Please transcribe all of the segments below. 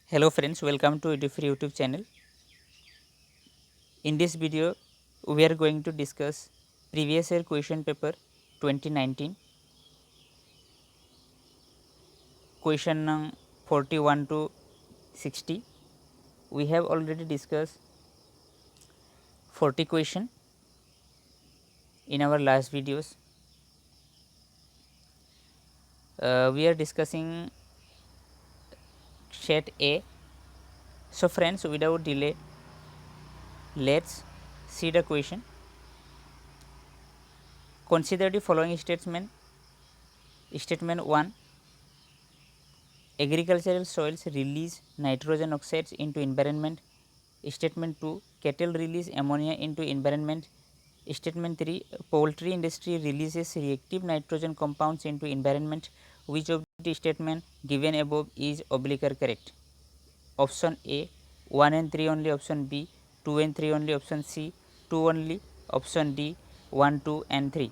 Hello friends, welcome to EduFree YouTube channel. In this video, we are going to discuss previous year question paper 2019, question number 41 to 60. We have already discussed 40 question in our last videos. We are discussing set A. So friends, without delay, let's see the question. Consider the following statement. Statement 1. Agricultural soils release nitrogen oxides into environment. Statement 2. Cattle release ammonia into environment. Statement 3. Poultry industry releases reactive nitrogen compounds into environment. Which of the statement given above is oblique correct? Option A 1 and 3 only, option B 2 and 3 only, option C 2 only, option D 1, 2 and 3.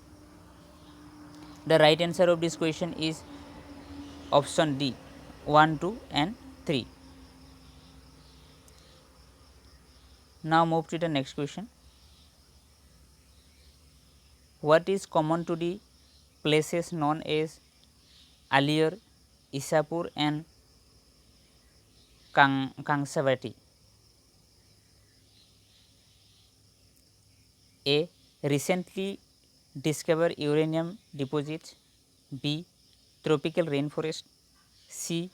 The right answer of this question is option D 1, 2 and 3. Now move to the next question. What is common to the places known as Alior, Isapur and Kangsavati? A. Recently discovered uranium deposits. B. Tropical rainforest. C.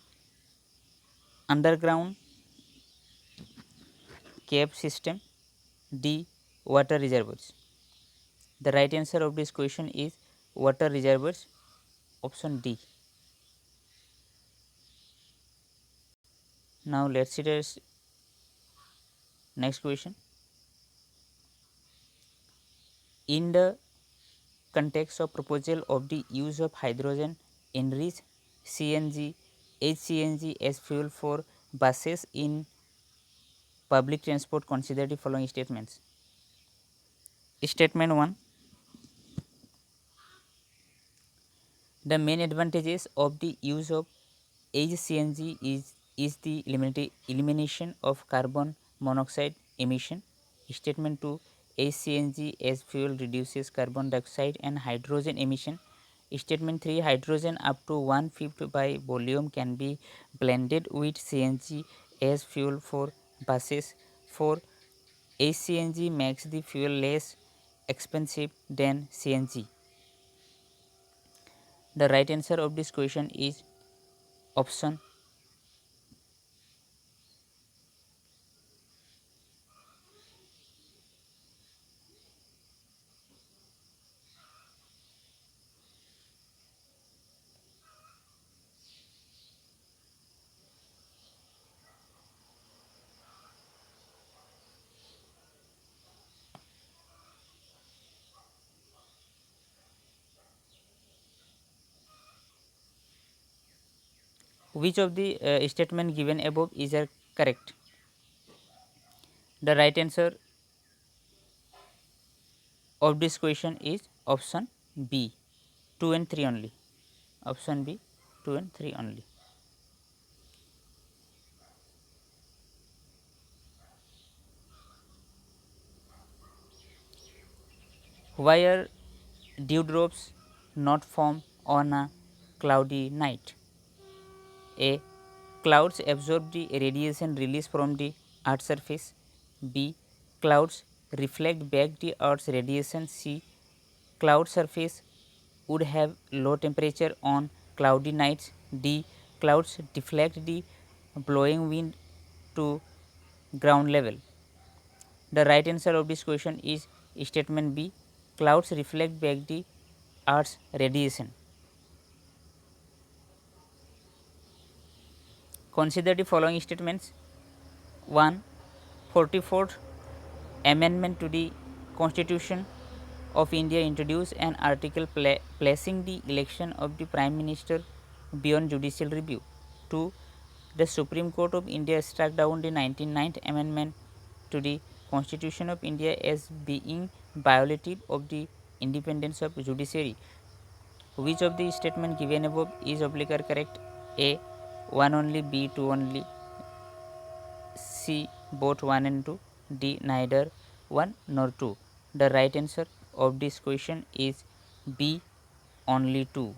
Underground cave system. D. Water reservoirs. The right answer of this question is water reservoirs, option D. Now let's see the next question. In the context of proposal of the use of hydrogen enriched CNG, HCNG as fuel for buses in public transport, consider the following statements. Statement 1. The main advantages of the use of HCNG is the elimination of carbon monoxide emission. Statement 2. HCNG as fuel reduces carbon dioxide and hydrogen emission. Statement 3. Hydrogen up to 1/5 by volume can be blended with CNG as fuel for buses. 4. HCNG makes the fuel less expensive than CNG. The right answer of this question is option Which of the statement given above is correct? The right answer of this question is option B 2 and 3 only. Option B 2 and 3 only. Why are dewdrops not formed on a cloudy night? A. Clouds absorb the radiation released from the Earth's surface. B. Clouds reflect back the Earth's radiation. C. Cloud surface would have low temperature on cloudy nights. D. Clouds deflect the blowing wind to ground level. The right answer of this question is statement B. Clouds reflect back the Earth's radiation. Consider the following statements. 1. 44th Amendment to the Constitution of India introduced an article placing the election of the Prime Minister beyond judicial review. 2. The Supreme Court of India struck down the 99th Amendment to the Constitution of India as being violative of the independence of judiciary. Which of the statement given above is oblique correct? A. 1 only, B 2 only, C. Both 1 and 2. D. Neither 1 nor 2. The right answer of this question is B. Only 2.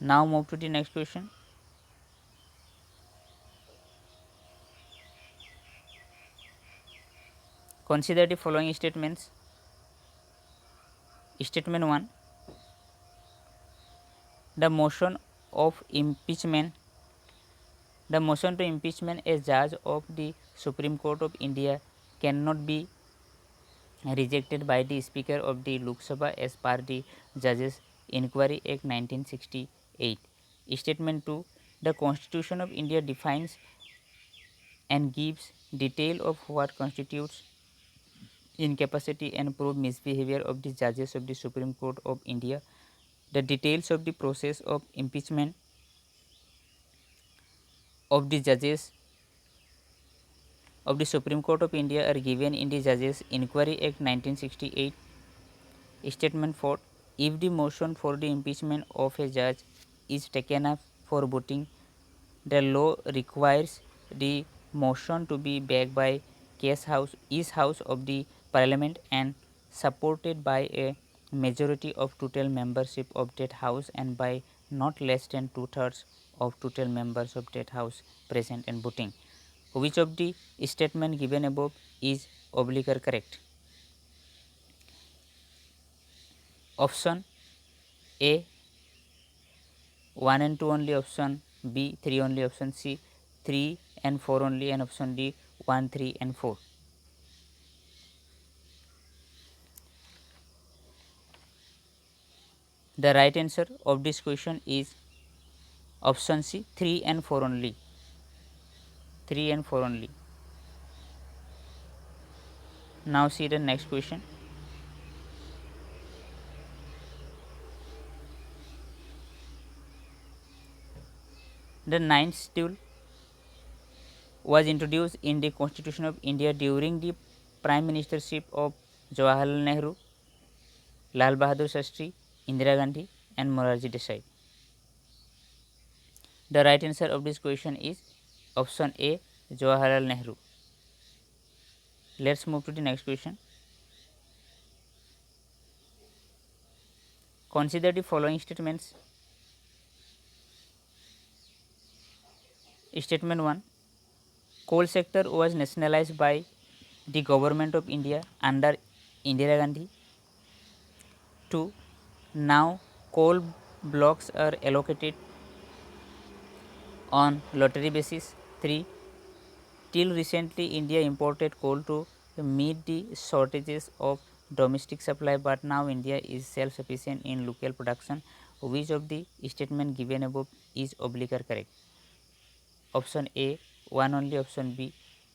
Now move to the next question. Consider the following statements. Statement 1. The motion of impeachment. The motion to impeachment a judge of the Supreme Court of India cannot be rejected by the Speaker of the Lok Sabha as per the Judges Inquiry Act 1968. Statement 2. The Constitution of India defines and gives detail of what constitutes incapacity and prove misbehavior of the judges of the Supreme Court of India. The details of the process of impeachment of the judges of the Supreme Court of India are given in the Judges Inquiry Act 1968. Statement 4. If the motion for the impeachment of a judge is taken up for voting, the law requires the motion to be backed by each house of the parliament and supported by a majority of total membership of that house and by not less than 2/3 of total members of that house present and voting. Which of the statement given above is oblique or correct? Option A 1 and 2 only, option B 3 only, option C 3 and 4 only, and option D 1, 3 and 4. The right answer of this question is option C 3 and 4 only. 3 and 4 only. Now see the next question. The ninth schedule was introduced in the Constitution of India during the Prime Ministership of Jawaharlal Nehru, Lal Bahadur Shastri, Indira Gandhi and Morarji Desai. The right answer of this question is option A Jawaharlal Nehru. Let's move to the next question. Consider the following statements. Statement 1. Coal sector was nationalized by the government of India under Indira Gandhi. 2. Now coal blocks are allocated on lottery basis. 3. Till recently India imported coal to meet the shortages of domestic supply, but now India is self-sufficient in local production. Which of the statement given above is oblique or correct? Option A 1 only, option B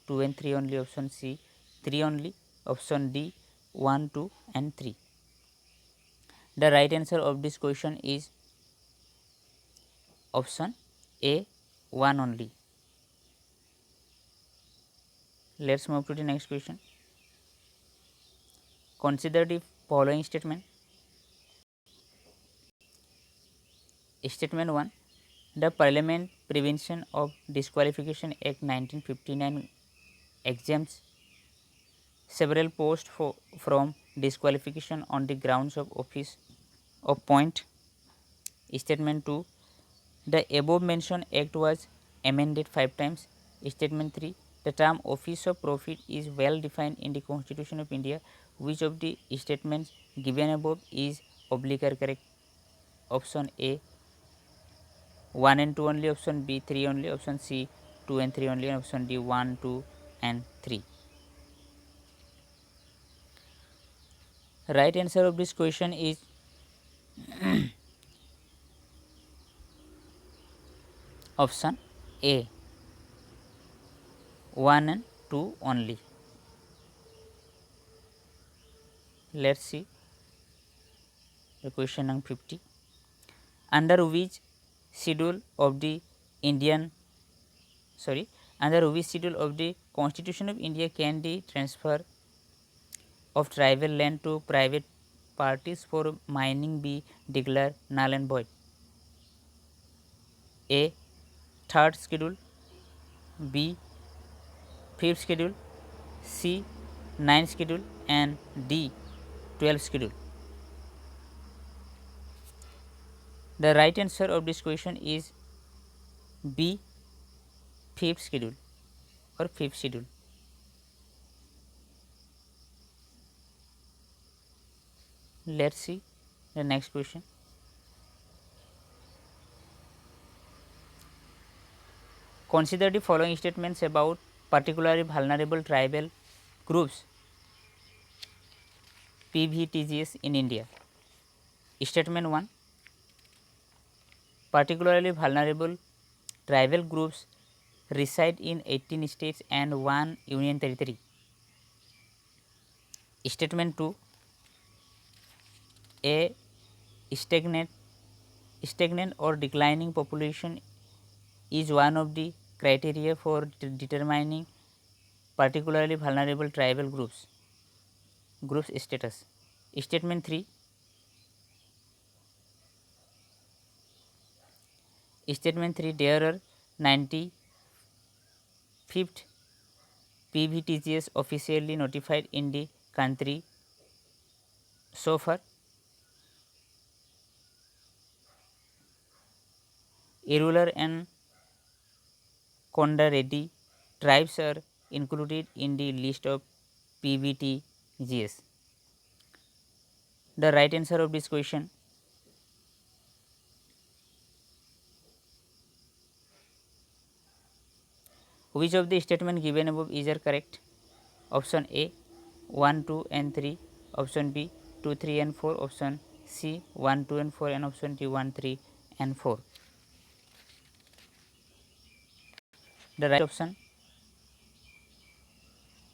2 and 3 only, option C 3 only, option D 1, 2 and 3. The right answer of this question is option A 1 only. Let's move to the next question. Consider the following statement. Statement 1. The Parliament Prevention of Disqualification Act 1959 exempts several posts from disqualification on the grounds of office of point. Statement 2. The above mentioned act was amended 5 times. Statement 3. The term office of profit is well defined in the Constitution of India. Which of the statements given above is oblique or correct? Option A 1 and 2 only, option B 3 only, option C 2 and 3 only, and option D 1, 2 and 3. Right answer of this question is option A 1 and 2 only. Let's see the question number 50. Under which schedule of the Constitution of India can the transfer of tribal land to private parties for mining be declared null and void? A. Third schedule, B. 5th schedule, C. 9th schedule, and D. 12th schedule. The right answer of this question is B. 5th schedule or 5th schedule. Let's see the next question. Consider the following statements about particularly vulnerable tribal groups PVTGS in India. Statement 1. Particularly vulnerable tribal groups reside in 18 states and 1 union territory. Statement 2. A stagnant or declining population is one of the criteria for determining particularly vulnerable tribal groups status. Statement 3. There are 95th PVTGS officially notified in the country so far. Irregular and Konda Reddy tribes are included in the list of PVTGS. The right answer of this question which of the statement given above is correct? Option A 1, 2 and 3, option B 2, 3 and 4, option C 1, 2 and 4 and option D 1, 3 and 4. The right option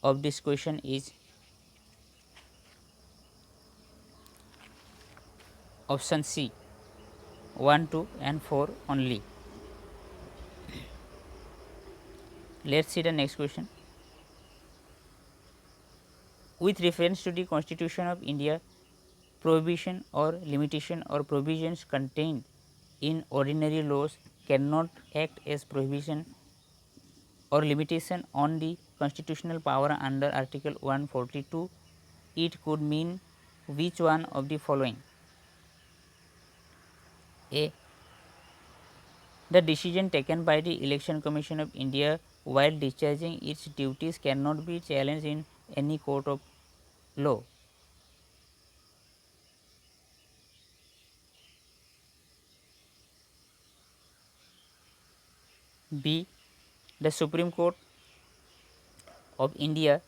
of this question is option C 1, 2 and 4 only. Let's see the next question. With reference to the Constitution of India, prohibition or limitation or provisions contained in ordinary laws cannot act as prohibition or limitation on the constitutional power under Article 142. It could mean which one of the following? A. The decision taken by the Election Commission of India while discharging its duties cannot be challenged in any court of law. B. The Supreme Court of India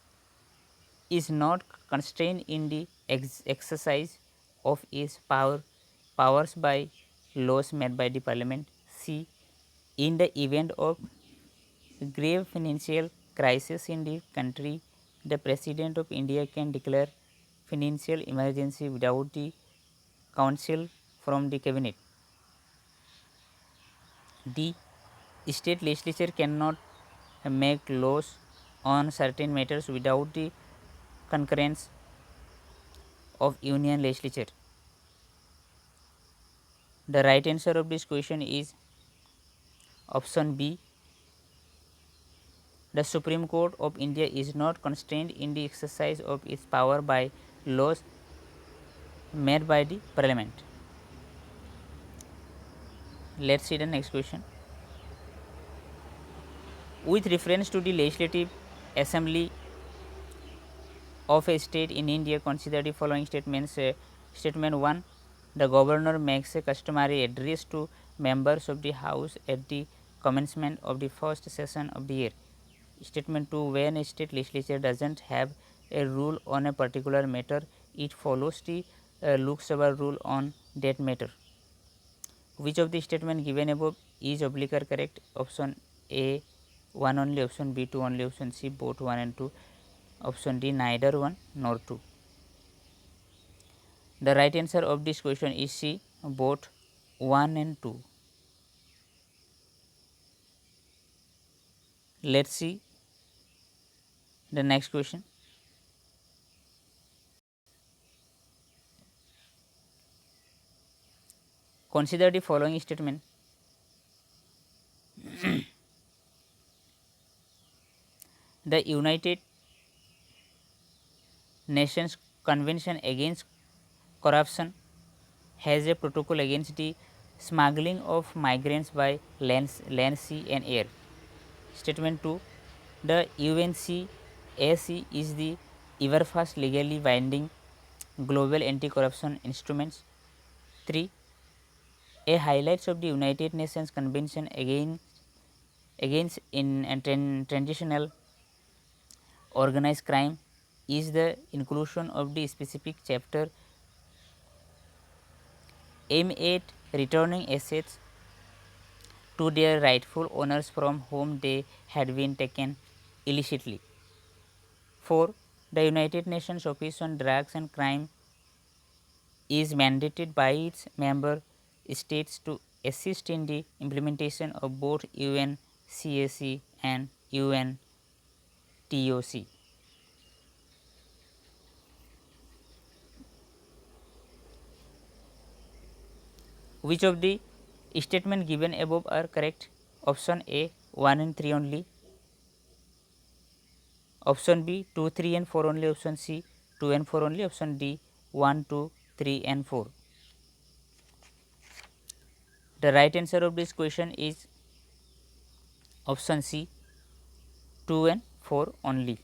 is not constrained in the exercise of its powers by laws made by the Parliament. C. In the event of grave financial crisis in the country, the President of India can declare financial emergency without the counsel from the Cabinet. D. State legislature cannot make laws on certain matters without the concurrence of union legislature. The right answer of this question is option B. The Supreme Court of India is not constrained in the exercise of its power by laws made by the Parliament. Let's see the next question. With reference to the Legislative Assembly of a state in India, consider the following statements. Statement 1. The governor makes a customary address to members of the House at the commencement of the first session of the year. Statement 2. When a state legislature does not have a rule on a particular matter, it follows the Lok Sabha rule on that matter. Which of the statement given above is oblique correct? Option A 1 only, option B 2 only, option C both 1 and 2, option D neither 1 nor 2. The right answer of this question is C both 1 and 2. Let's see the next question. Consider the following statement. The United Nations Convention Against Corruption has a protocol against the smuggling of migrants by land, sea and air. Statement 2. The UNCAC is the ever first legally binding global anti-corruption instruments. 3. A highlights of the United Nations Convention against transitional organized crime is the inclusion of the specific chapter aimed at returning assets to their rightful owners from whom they had been taken illicitly. 4. The United Nations Office on Drugs and Crime is mandated by its member states to assist in the implementation of both UNCAC and UNTOC. Which of the statements given above are correct? Option A 1 and 3 only, option B 2, 3 and 4 only, option C 2 and 4 only, option D 1, 2, 3 and 4. The right answer of this question is option C 2 and 4 only.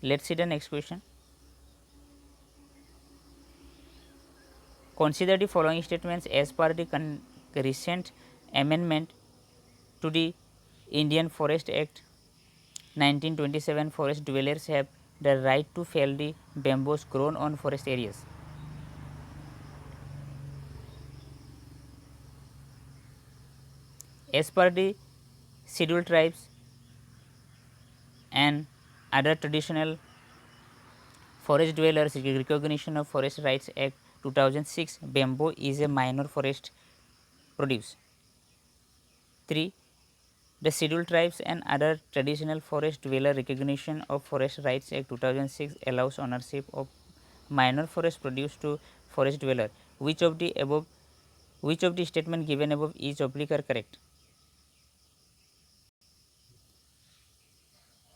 Let us see the next question. Consider the following statements as per the recent amendment to the Indian Forest Act 1927. Forest dwellers have the right to fell the bamboos grown on forest areas. As per the scheduled tribes and other traditional forest dwellers recognition of Forest Rights Act 2006, bamboo is a minor forest produce. 3. The scheduled tribes and other traditional forest dweller recognition of Forest Rights Act 2006 allows ownership of minor forest produce to forest dweller. Which of the statement given above is oblique or correct?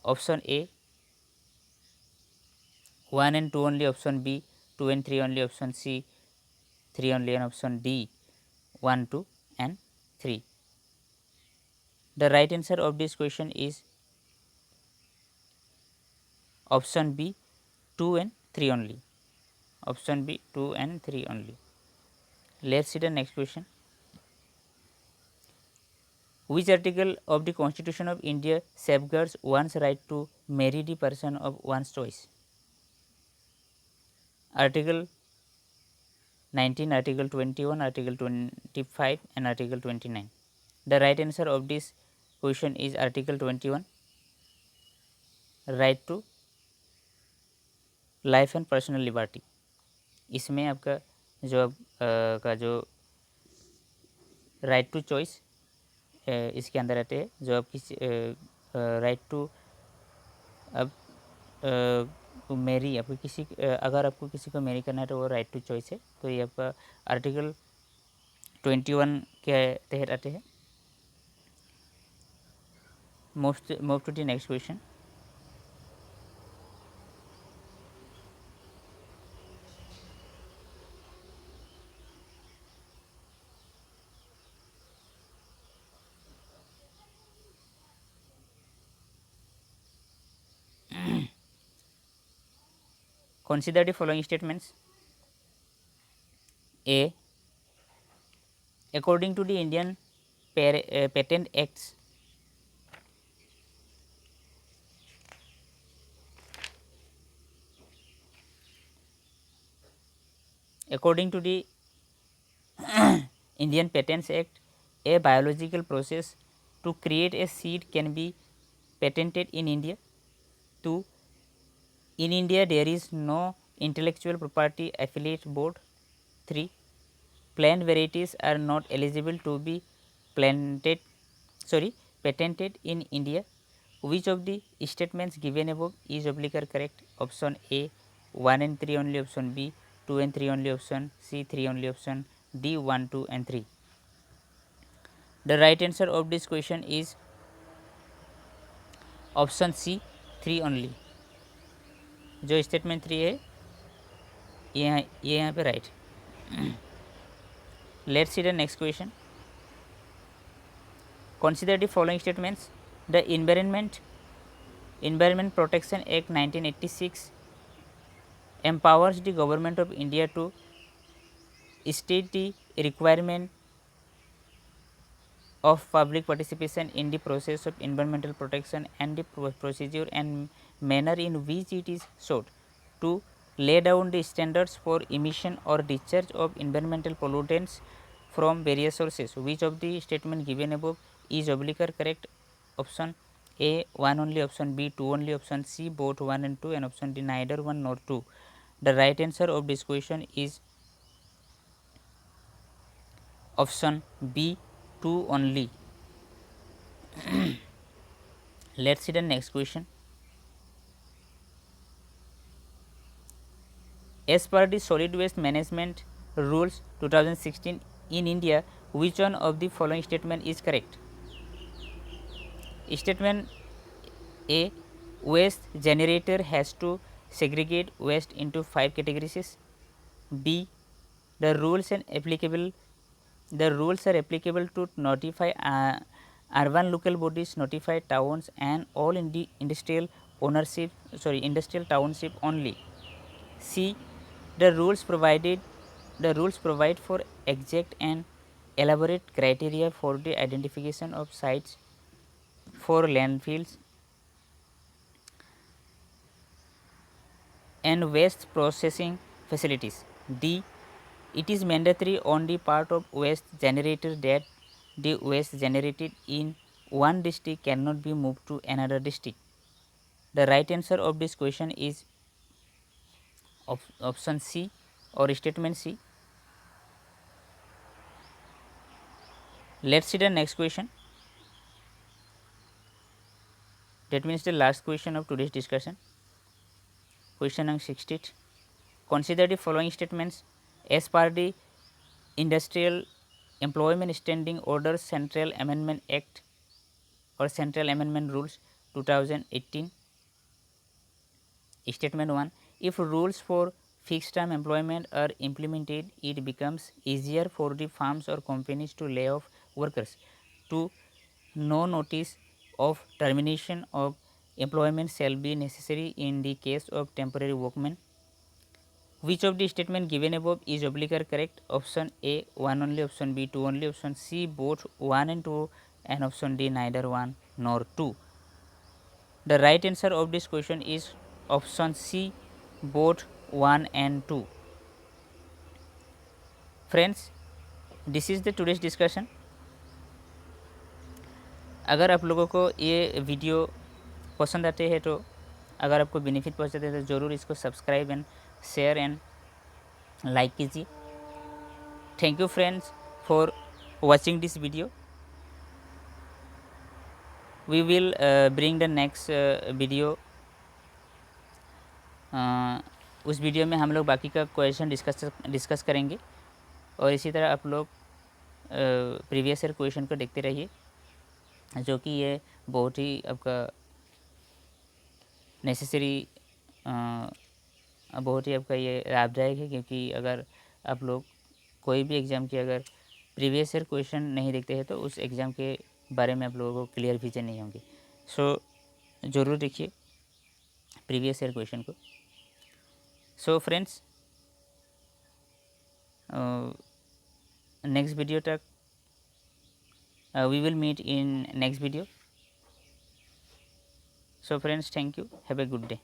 Option A 1 and 2 only, option B 2 and 3 only, option C 3 only, and option D 1, 2 and 3. The right answer of this question is option B 2 and 3 only. Option B 2 and 3 only. Let us see the next question. Which article of the Constitution of India safeguards one's right to marry the person of one's choice? Article 19, Article 21, Article 25 and Article 29. The right answer of this question is Article 21, right to life and personal liberty. इसमें आपका जो का जो right to choice इसके अंदर आते हैं, जो आप किसी राइट टू अब मैरी आपको किसी अगर आपको किसी को मैरी करना है तो वो राइट टू चॉइस है. तो ये आपका आर्टिकल 21 के तहत आते हैं. Move to the next question. Consider the following statements. A. According to the Indian Patent Acts, according to the Indian Patents Act, a biological process to create a seed can be patented in India. 2. In India, there is no intellectual property affiliate board. 3. Plant varieties are not eligible to be patented in India. Which of the statements given above is oblique or correct? Option A 1 and 3 only, option B 2 and 3 only, option C 3 only, option D 1, 2 and 3. The right answer of this question is option C 3 only. जो statement 3 है ये यहाँ पे right. Let's see the next question. Consider the following statements. The Environment Protection Act 1986 empowers the government of India to state the requirement of public participation in the process of environmental protection and the procedure and manner in which it is sought to lay down the standards for emission or discharge of environmental pollutants from various sources. Which of the statement given above is oblique correct? Option A 1 only, option B 2 only, option C both 1 and 2, and option D neither 1 nor 2. The right answer of this question is option B 2 only. Let's see the next question. As per the solid waste management rules 2016 in India, which one of the following statement is correct? Statement A, waste generator has to segregate waste into 5 categories. B, the rules are applicable to notify urban local bodies, notify towns and all industrial township only. C, the rules provide for exact and elaborate criteria for the identification of sites for landfills and waste processing facilities. D, it is mandatory on the part of waste generator that the waste generated in one district cannot be moved to another district. The right answer of this question is option C or statement C. Let's see the next question. That means the last question of today's discussion. Question number 60. Consider the following statements. As per the Industrial Employment Standing Order Central Amendment Act or Central Amendment Rules 2018. Statement 1. If rules for fixed term employment are implemented, it becomes easier for the firms or companies to lay off workers. 2. No notice of termination of employment shall be necessary in the case of temporary workmen. Which of the statement given above is oblique correct? Option A 1 only, option B 2 only, option C both 1 and 2, and option D neither 1 nor 2. The right answer of this question is option C both 1 and 2. Friends, this is the today's discussion. अगर आप लोगों को ये video पसंद आते हैं तो अगर आपको बेनिफिट पहुंचाते हैं तो ज़रूर इसको subscribe and share and like कीजिए. Thank you friends for watching this video. We will bring the next video. उस वीडियो में हम लोग बाकी का क्वेश्चन डिस्कस करेंगे और इसी तरह आप लोग प्रीवियस ईयर क्वेश्चन को देखते रहिए, जो कि ये बहुत ही आपका नेसेसरी बहुत ही आपका ये लाभदायक है, क्योंकि अगर आप लोग कोई भी एग्ज़ाम की अगर प्रीवियस ईयर क्वेश्चन नहीं देखते हैं तो उस एग्ज़ाम के बारे में आप लोगों को क्लियर विजन नहीं होंगे. सो ज़रूर देखिए प्रीवियस ईयर क्वेश्चन को. सो फ्रेंड्स, नेक्स्ट वीडियो तक we will meet in next video. So friends, thank you, have a good day.